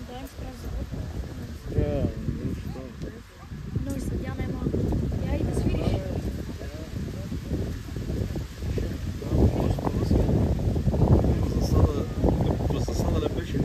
Да им спря завод. Нищо. Но и съдя няма. Я и да свириш. Засада не беше.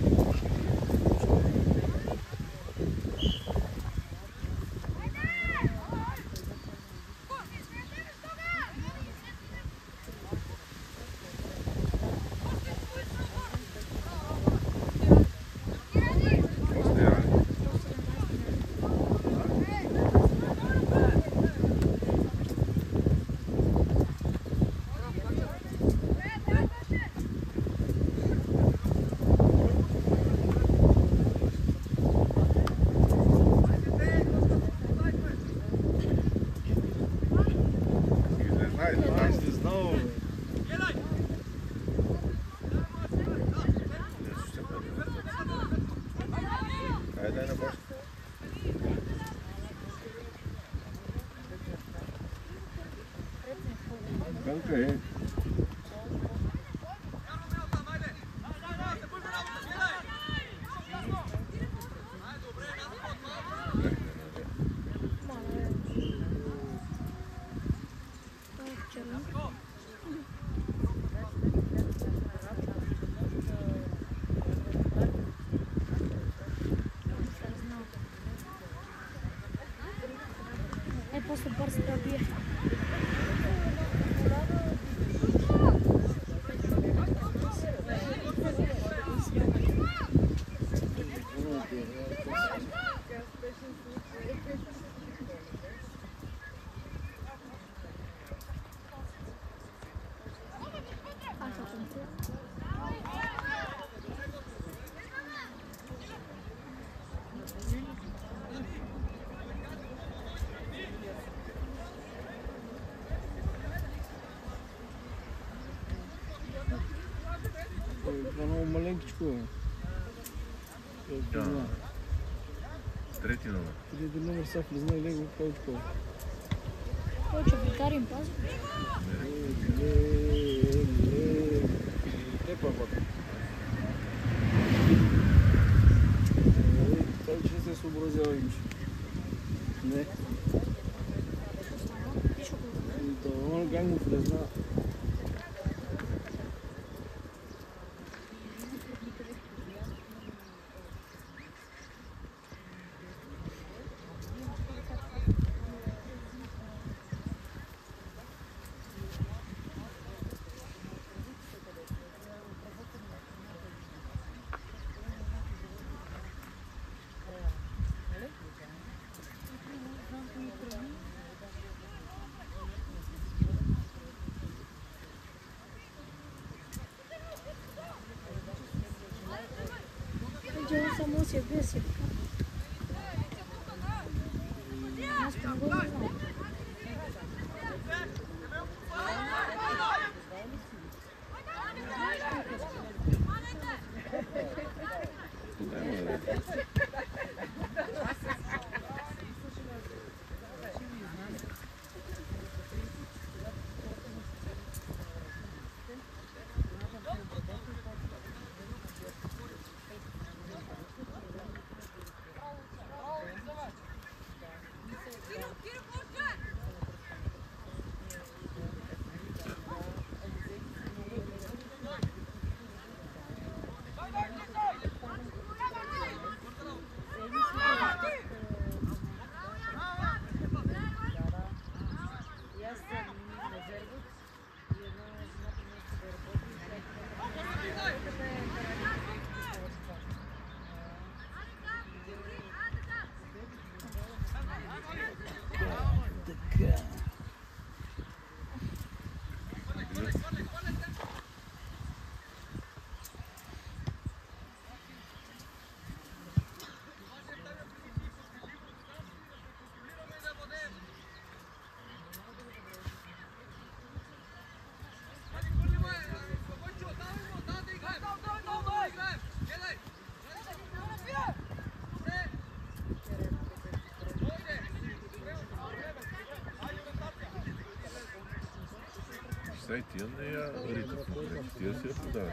Okay. После бързо да бие. Много маленькичко е. Трети номер. Трети номер са влезна и лего колко. Той че викари им пази? Те папа. Той че се съобразява имаш. Не. Това как му влезна. Дело само себе си. Аз не го знам. Сега тия не я рита. Тия си я подават.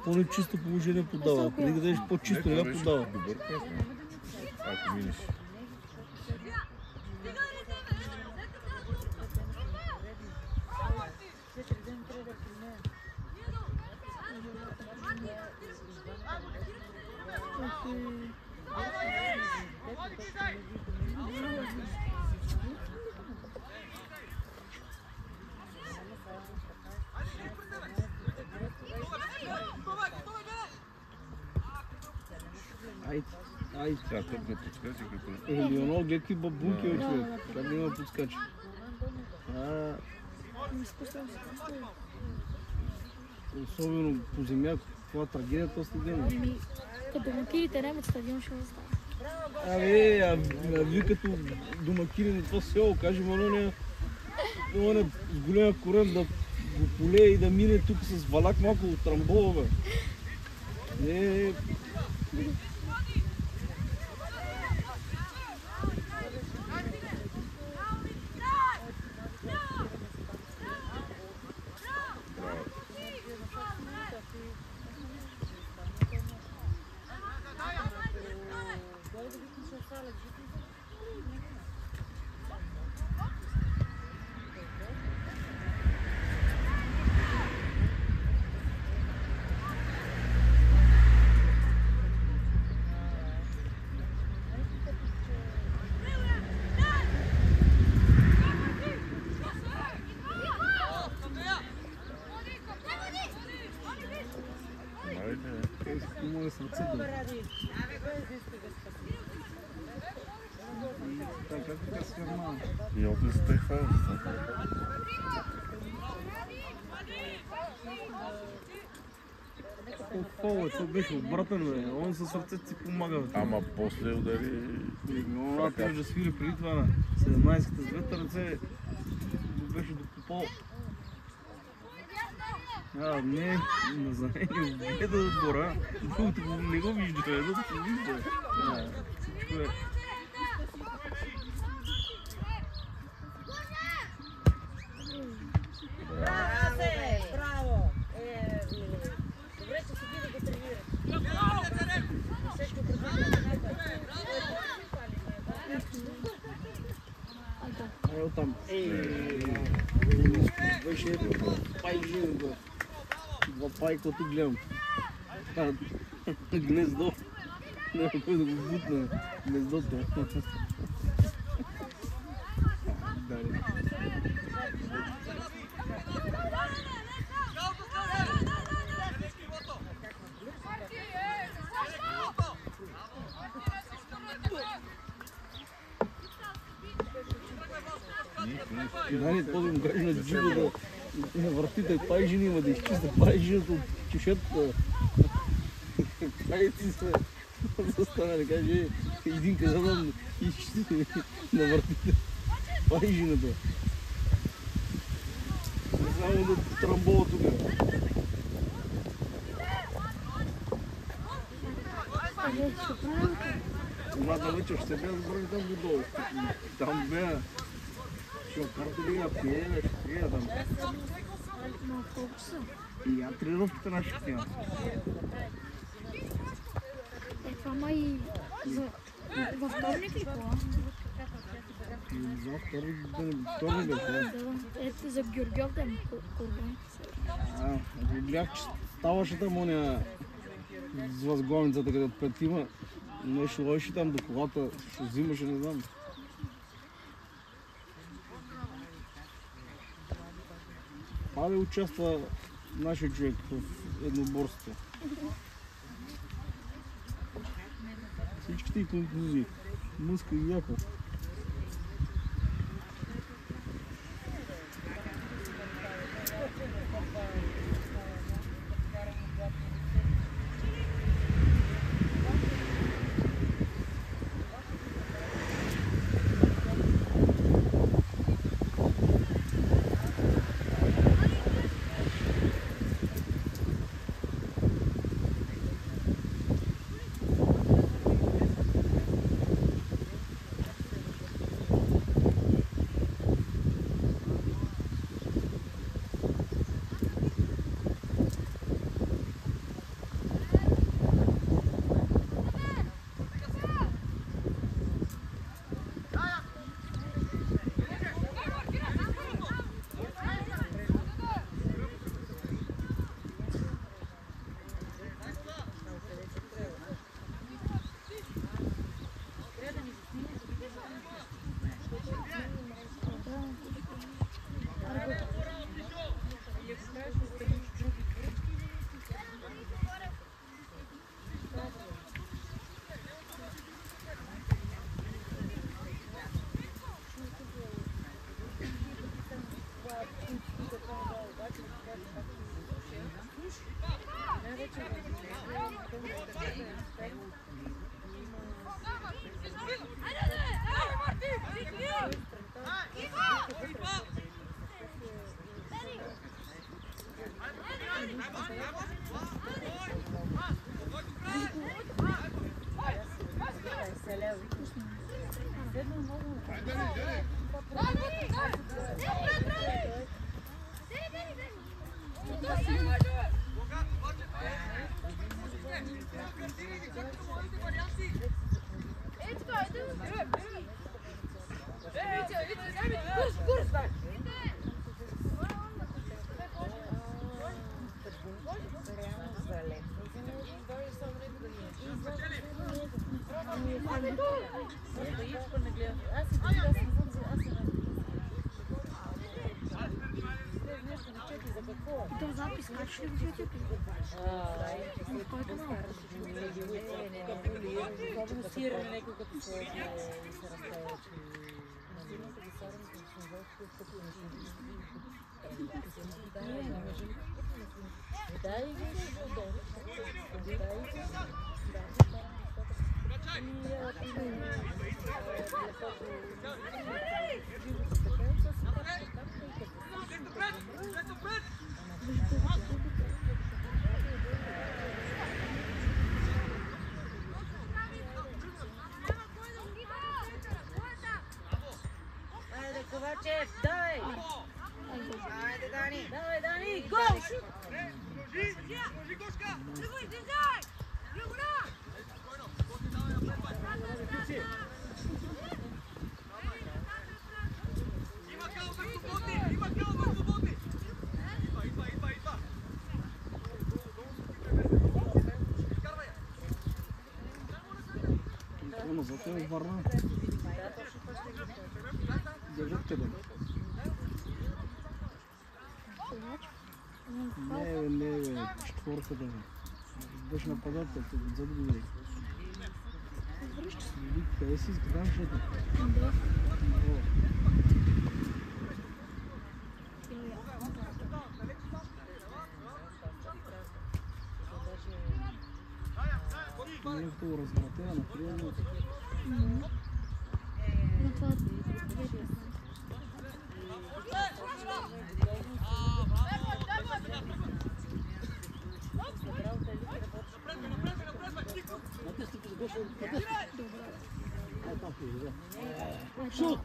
По-нечисто положение подава. Преди да дадеш по-чисто, Не, не това я беше подава. добър пас, ако минеш. Ай, Сега тъпна подскача като... едно гледки бабунки от човек. Как да има подскача? Особено по земя, това трагедия то следено. Като домакините немец стадион ще остава. Вие като домакини на това село, кажем, оно с големия корен да го полее и да мине тук с валак малко от Трамбола, бе. Не, моje srce da. Така се ферма. И опит сте хвал. Това беше обратен, бе. Он със сърцето си помага. Ама после удари... Она трябваше да свири преди това на 17-та с двете ръце. Беше докопал. Не, за мен гледа отбора, другото не го вижда, едното се вижда. Всичко е. Браво! Добре, че си да го тренираш. Ето там. Беше пайжин, бе. Два пайка тук гледам. Гнездо. Няма кой да го бутне. Гнездото. Дали. Дани, по-да му кажи на Джиго да въртите пайжини, има да изчиста пайжината от чешетата. Кай ти се застана да каже, един казан изчисти да въртите пайжината. Само да трамбола тук. Млада вечер ще бе да брони там до долу. Там бе. Ще карта ли я пие, ще пие там. Но колко са? И я тренировките на ще пия. Това май във вторник ли кола? За вторник беше. Да, ето за Георгиев ден Курбан. Гледах, че ставаше там оня с възглавницата, където петима. Нещо лоши там до колата, ще взимаше, не знам. Павел участва нашия човек в едноборството. Всичките и контузии. Мъска и яка. То запис качаш ли го в YouTube? В кой канал? Особено сиране някой като сложи и се разправя, че сирането ги сарам, като съм вълчето в като дай ги Айде, Ковачев, давай! Айде, Дани! Давай, Дани! Гол! Ама зато е Варна. Държат те, бе. Не, четворка, бе. Беше нападател, отзад го видях. Къде си изгледам, защото? Не е хубаво развратена, например. Но това е Шут!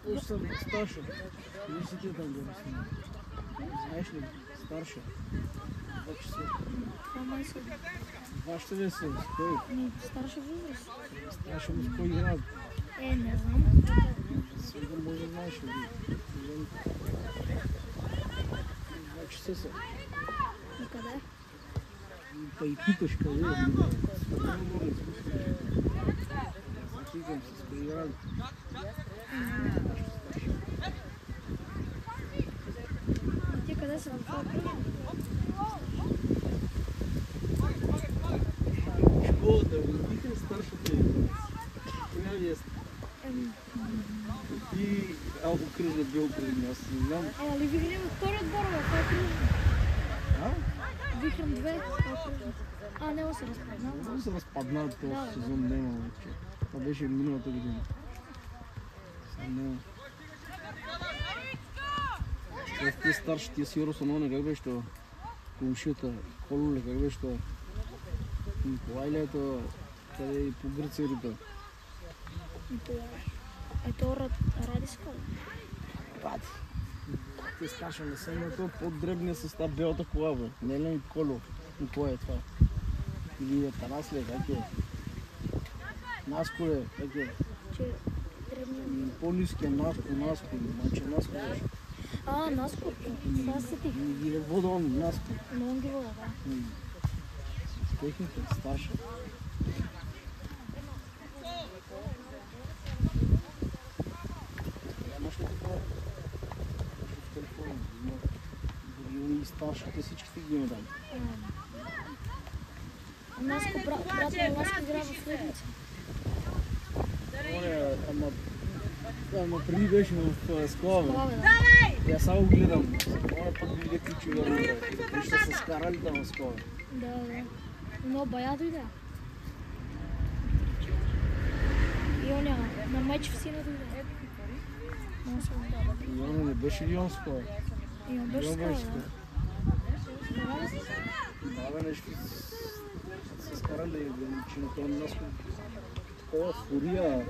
Уж съм старша. Виж си ти там горе си. Знаеш ли, старша. 2 часа. това май са. 2 ще ли са? Стой. Старша възраст. Старша му с кой играят. Не знам. Сигурно може да знаеш ли. 2 часа са. И къде? Та и питаш къде е. Стигам се с кой играят. Ти къде са? В това кръг? Школата, видите старшата е. Коя ви е? И алко кръжна, бел кръжна, аз не знам. Али Вихрем от втори отбор, бе, това е кръг. А? Вихрем 2, това е кръг. Не се разпадна. Много се разпадна този Да, сезон, няма вече. Това беше миналата година. Сега няма. Те старши, тия си Росанона, как беше това? Комшията, Кололе, как беше това? Николай ли е това? Къде и по Гръцерите? Ето Радиска. Ради. Те старши не са на това по-дребния състав, белата кола, бе. Не е ли Коло? Николай е това? Или е Тарас ли, как е? Наско ли, как е? Че древния. По-ниския Наско, маче Наско беше. Наско. Това се ти. Ги е водон, Наско. Много ги вода, да. Техните, старша. Нямаш ли такова? В телефона. Дори и старшите всичките ги има там. Наско, брат на Наско игра в Следница. Ама преди беше в Склава. Това, бе, да. Я само гледам. Моя път видя ключи върна. Ще се скарали там в Склава. Да. Но бая дойде. И оня на меч в сина дойде. И оно не беше ли Йонско? И он беше Йон скоро. Да, бе, нещо се скарам да че на този място такова фурия,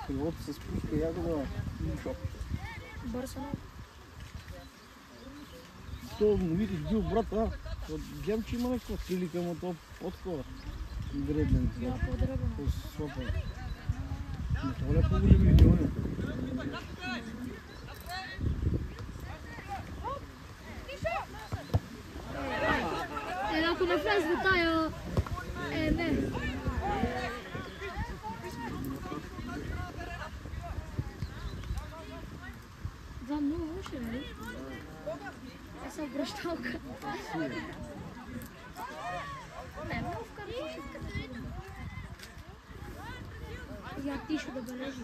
крилото се спуска яко да шок. Бързо. То му видиш бил брат, а? Гледам, че има някаква прилика, ама то по-такова дребен. Да, по-дребен. По-сопа. Но това е по-големи милиони. Ако не влезе тая... не. Да, много лошо, нали? Аз съм връщалка. Не, много вкарваш. Я тише да бележи.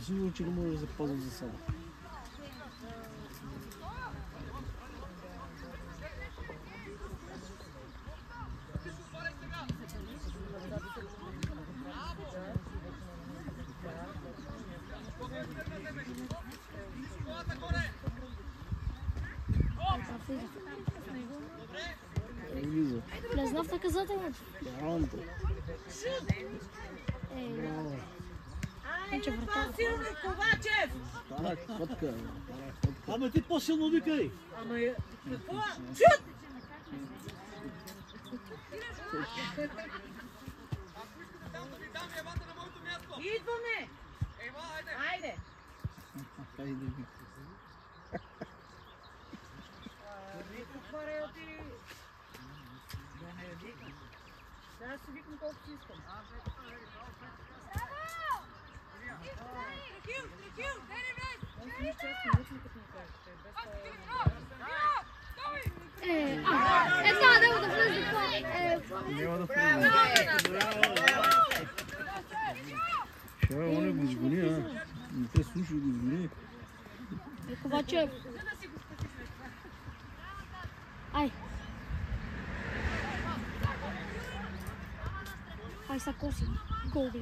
Сигурно, че не може да запазва за себе. Влиза. Влезна в наказателното. Ранто. Че врата. Стара котка. Ама ти по-силно викай! Ама е... Какво? Идваме! Айде! Хайде ви. Отваряй, отири! Да не викам. Сега ще викам колко си искам. Няма да влезе това. Няма да влезе. Ще он го изгони, а? Не те слушай, го изгони. Ковачев. Ай. Ай са коси. Гол, бе.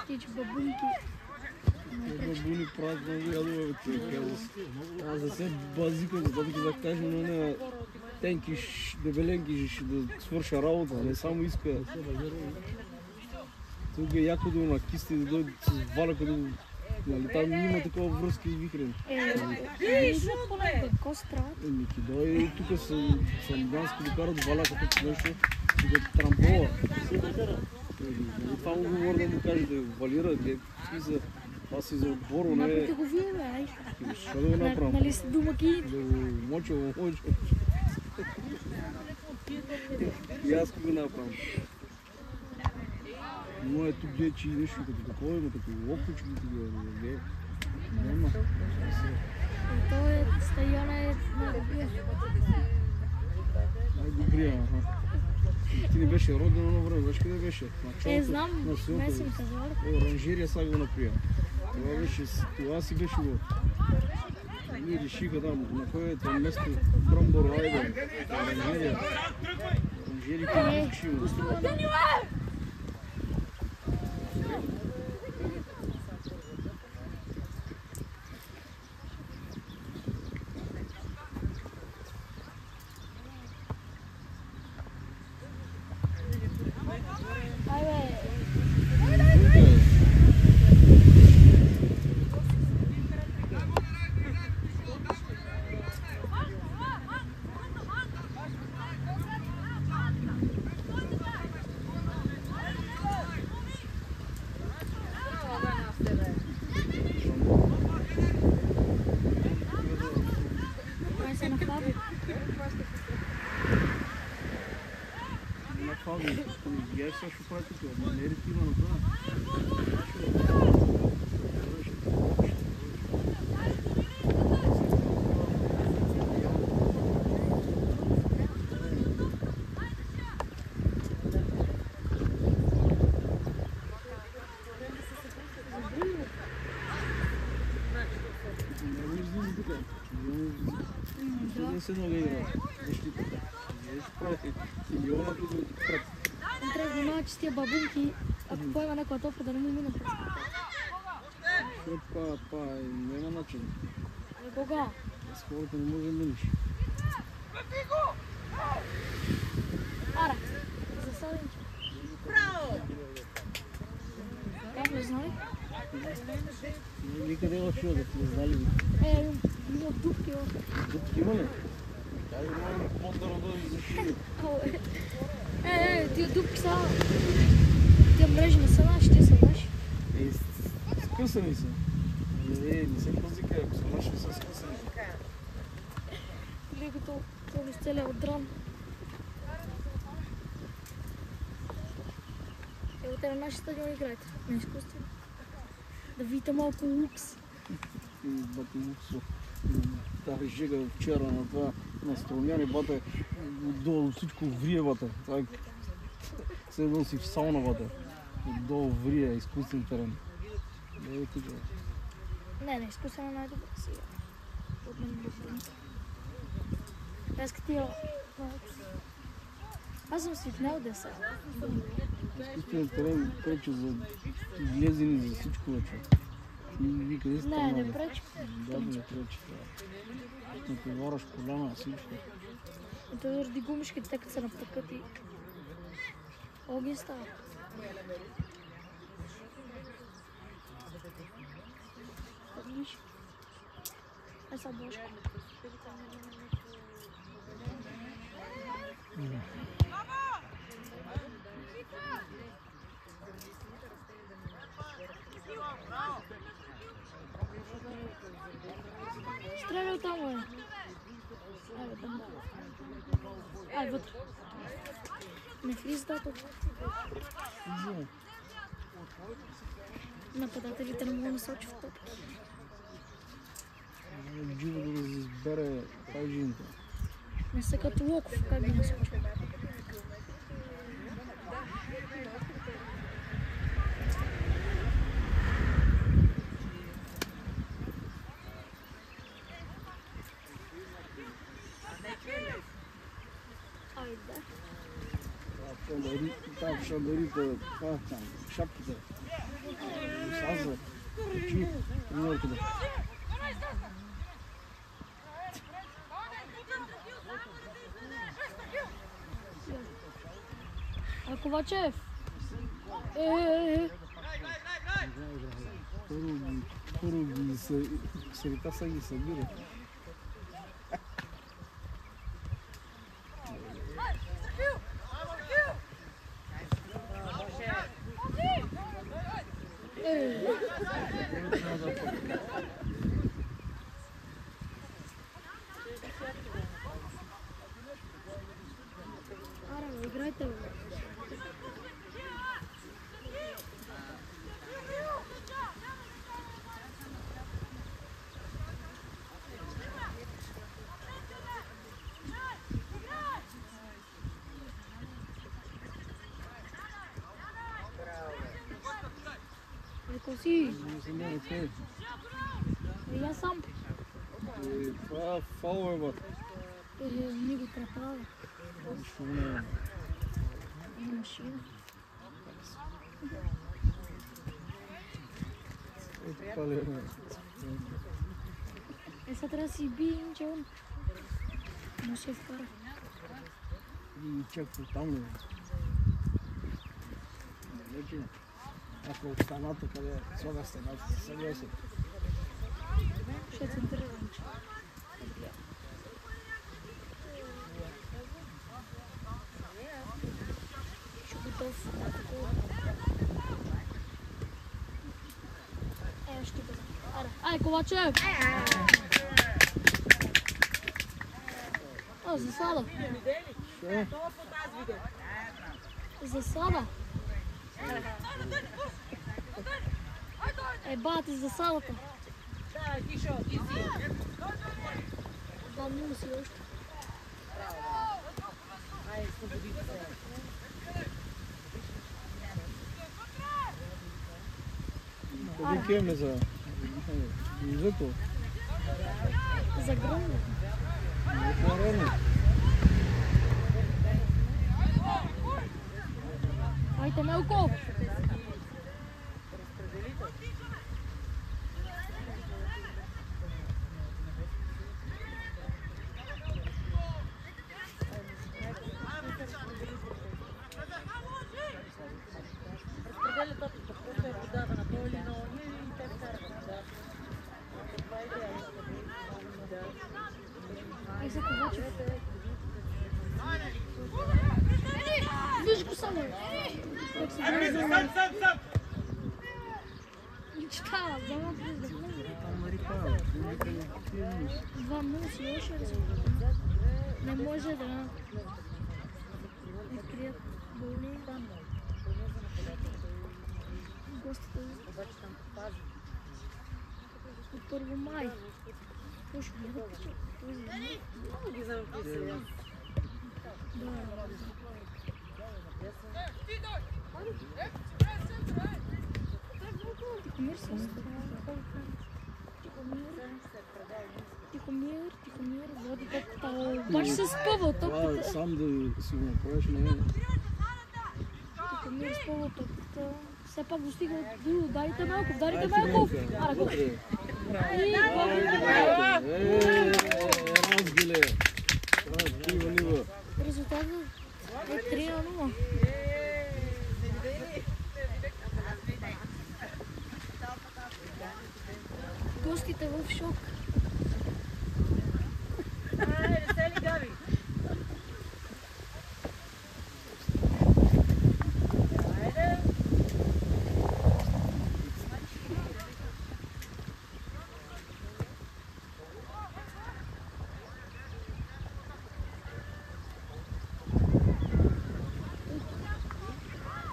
Тич бабунки. Бабуни правят много ядове, аз за се базикам, за да кажем, но не тенки, дебеленки ще да свърша работа, не само иска. Тук е яко да на кисти да дойде с валяка да... Нали, там няма такова връзка и вихрен. Какво се правят? Ки дойде тук съм дански да карат валяка тук нещо и да трамбова. Това му говоря да му каже да валира, това си за отбор, не... Направите го вие, бе, ай. Що да го направим? Нали сте домаки? Да го моча. И аз го направим. Но е тук де, че нещо като такова има, като локочки, като няма. То е стадиона Най-добрия, Ти не беше роден на време, знаеш къде беше? знам, месен казвар. Оранжерия сега го наприя. Това си беше го. Ние решиха там, на кое е това место, Бромбор Райдер, оранжерия. Оранжерия къде решима. сега ще прави тук, не е ретива на това. Се много игра. Защитата. Не се прави. И Йона тук да ти прави. Он трябва да внимава, че с тия бабунки, ако поема някоя топка, да не му мина през. Па, няма начин. Кога? С хората не може да минеш. Ара, засадим. Браво! Как не знае? Никъде има шио да не знали ли. Има дупки. Дупки има ли? Кажи, може по-дърво да защити. Тия дупки са... Тия мрежи не са наши, те са наши. Скъсани са. Не се пазика, ако са наши, са скъсани. Или като това с целия отдран. Ево те на нашия стадион играете, на изкуствено. Да видите малко лукс. Бати луксо. Тази жега вчера на това, на Струмяни, бата, отдолу всичко врие, бата. Все едно си в сауна, бата. Отдолу врие, изкуствен терен. Не е тук. Не, изкуствено най-добре сега. От мен добре. Аз като тия... Аз съм свикнал да са. Изкуствен терен пречи за глезени, за всичко вече. И къде сте? Не пречи. Да, не пречи. Натовараш коляна, всичко. Ето заради гумишките, те като се напъкат и... Оги става. Виж. Са Бошко. Стреляй там, бе. Айде, там. Ай, вътре. Не влиза да тук. Нападателите не могат да насочат в топки. Дживо да избере пайжините. Не са като Локов, как ги насочат. Айде. Там шандарите, шапките. Саза, очи, примерките. А Ковачев? Първо ги срета са ги събира. Ара, играйте, бе. Коси. Я сам. Това фал е, бат. Не го трапава. Нищо не е. Машина. Това ли е? Сега трябва да си би, че он не се вкара. И чак по там ли? Вече, ако от стената, къде слага стената, съгласен. Ще центрирам, че. Ще готов. Ще бъда. Ай, Ковачев! Засада. Що? Засада. Бати за салата. Да, тишо, изи. 2-0 си още. Ай, слободите се. Къде кеме за... Зато. За гръмно. Това рано. Айде, Мелко! Разпределя топката, просто е подава на той или на ония и те вкараха. Да. Това е идея. Айде, Ковачев. Виж го само. Как се гледа за мен. Мечта, зама влиза. 2-0 си още резултат. Не може да открият болни. Гостите от 1 май. Кой ще гледа? Много ги замъкли сега. Тихомир се Тихомир, води топката. Обаче се спъва Това топката. сам да си го направиш, не е. Тихомир спъва топката. Все пак достига до ударите Мелков. Ударите Мелков! Ара, гол! И гол! Разгиле! Дива нива. Резултатът е 3-0. Гостите в шок. Айде, сели Габи. Айде.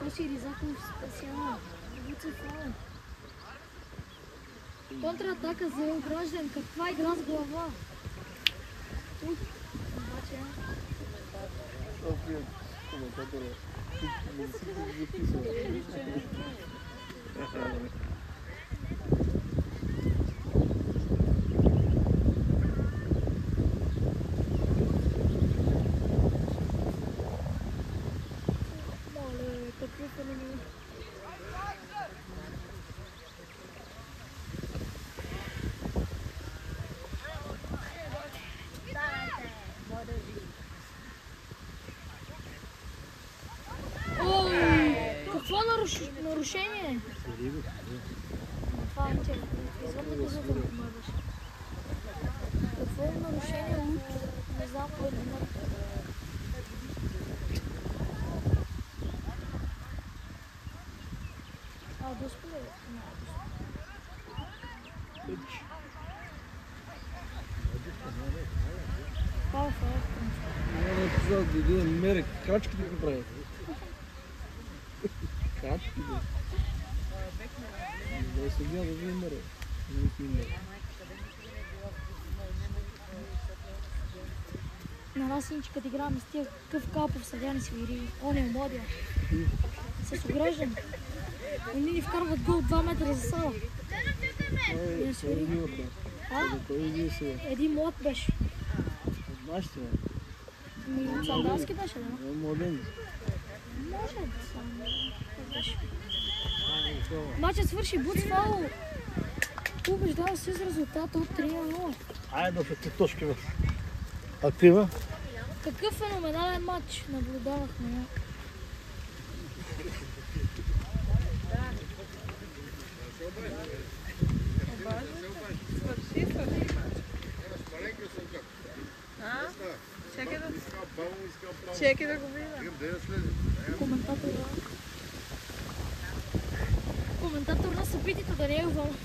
Оси Ризаков спасява. Вице фаул. Контратака за огражден. Каква игра с глава? Уй, обаче... Коментатора. Записва. Мале, какви феномени. Какво нарушение? Това е че извън наказателно май беше. Какво е нарушение от не знам кой номер. Господи, фал. Няма да мере крачките ги правят. Крачките. Да се гледа да ви мере. Не ги мере. На нас синчикът играме с тия къв капов съдяни свири. Он е младия. С ограждан. Они ни вкарват гол 2 метра за сала. Той е биваха. Той е бил сега. Един млад беше. От нашите, бе. От Сандански беше, да? Той е младен. Може да съм. Мачът свърши буц фаул. Побеждава се с резултата от 3-0. Айде да ти точки в актива. Какъв феноменален матч наблюдавахме. Чекай да го видя. Коментатор на събитието Даниел Иванов.